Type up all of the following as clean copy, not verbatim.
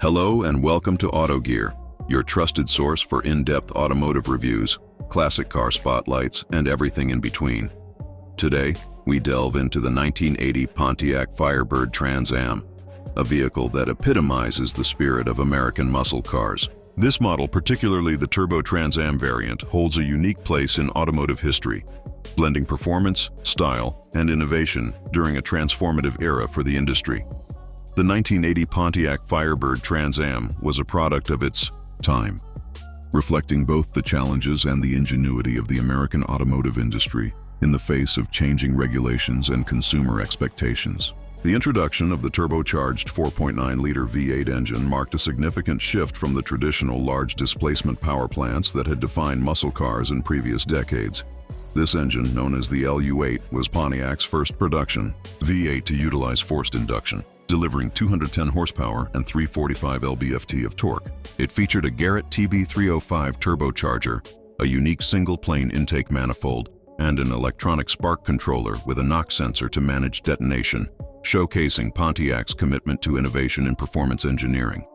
Hello and welcome to Auto Gear, your trusted source for in-depth automotive reviews, classic car spotlights, and everything in between. Today, we delve into the 1980 Pontiac Firebird Trans AM, a vehicle that epitomizes the spirit of American muscle cars. This model, particularly the Turbo Trans AM variant, holds a unique place in automotive history, blending performance, style, and innovation during a transformative era for the industry. The 1980 Pontiac Firebird Trans AM was a product of its time, reflecting both the challenges and the ingenuity of the American automotive industry in the face of changing regulations and consumer expectations. The introduction of the turbocharged 4.9-liter V8 engine marked a significant shift from the traditional large displacement power plants that had defined muscle cars in previous decades. This engine, known as the LU8, was Pontiac's first production V8 to utilize forced induction, delivering 210 horsepower and 345 lb-ft of torque. It featured a Garrett TB305 turbocharger, a unique single-plane intake manifold, and an electronic spark controller with a knock sensor to manage detonation, showcasing Pontiac's commitment to innovation in performance engineering.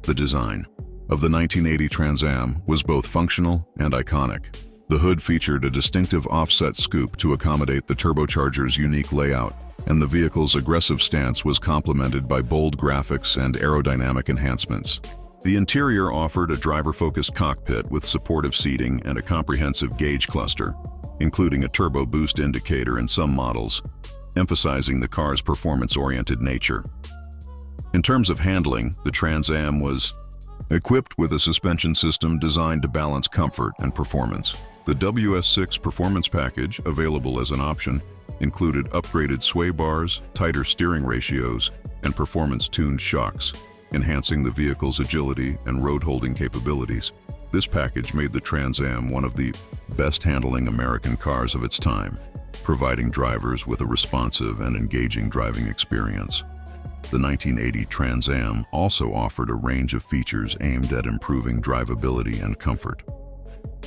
The design of the 1980 Trans AM was both functional and iconic. The hood featured a distinctive offset scoop to accommodate the turbocharger's unique layout, and the vehicle's aggressive stance was complemented by bold graphics and aerodynamic enhancements. The interior offered a driver-focused cockpit with supportive seating and a comprehensive gauge cluster, including a turbo boost indicator in some models, emphasizing the car's performance-oriented nature. In terms of handling, the Trans AM was equipped with a suspension system designed to balance comfort and performance. The WS6 Performance Package, available as an option, included upgraded sway bars, tighter steering ratios, and performance-tuned shocks, enhancing the vehicle's agility and road-holding capabilities. This package made the Trans AM one of the best-handling American cars of its time, providing drivers with a responsive and engaging driving experience. The 1980 Trans AM also offered a range of features aimed at improving drivability and comfort.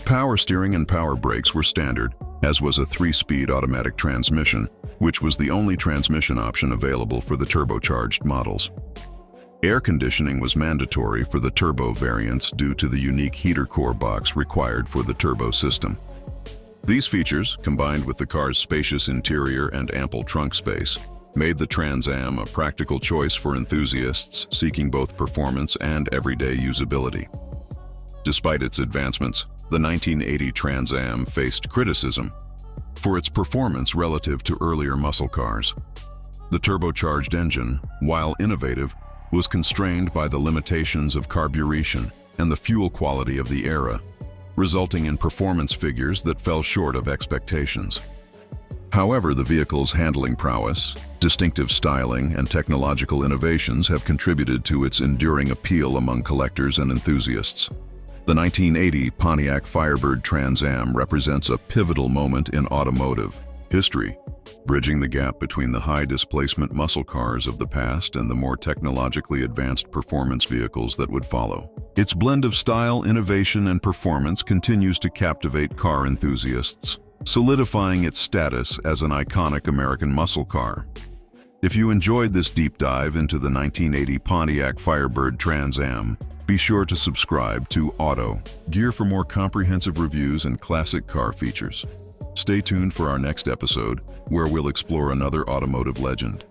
Power steering and power brakes were standard, as was a 3-speed automatic transmission, which was the only transmission option available for the turbocharged models. Air conditioning was mandatory for the turbo variants due to the unique heater core box required for the turbo system. These features, combined with the car's spacious interior and ample trunk space, made the Trans AM a practical choice for enthusiasts seeking both performance and everyday usability. Despite its advancements, the 1980 Trans AM faced criticism for its performance relative to earlier muscle cars. The turbocharged engine, while innovative, was constrained by the limitations of carburation and the fuel quality of the era, resulting in performance figures that fell short of expectations. However, the vehicle's handling prowess, distinctive styling, and technological innovations have contributed to its enduring appeal among collectors and enthusiasts. The 1980 Pontiac Firebird Trans AM represents a pivotal moment in automotive history, bridging the gap between the high-displacement muscle cars of the past and the more technologically advanced performance vehicles that would follow. Its blend of style, innovation, and performance continues to captivate car enthusiasts, solidifying its status as an iconic American muscle car. If you enjoyed this deep dive into the 1980 Pontiac Firebird Trans AM, be sure to subscribe to Auto Gear for more comprehensive reviews and classic car features. Stay tuned for our next episode, where we'll explore another automotive legend.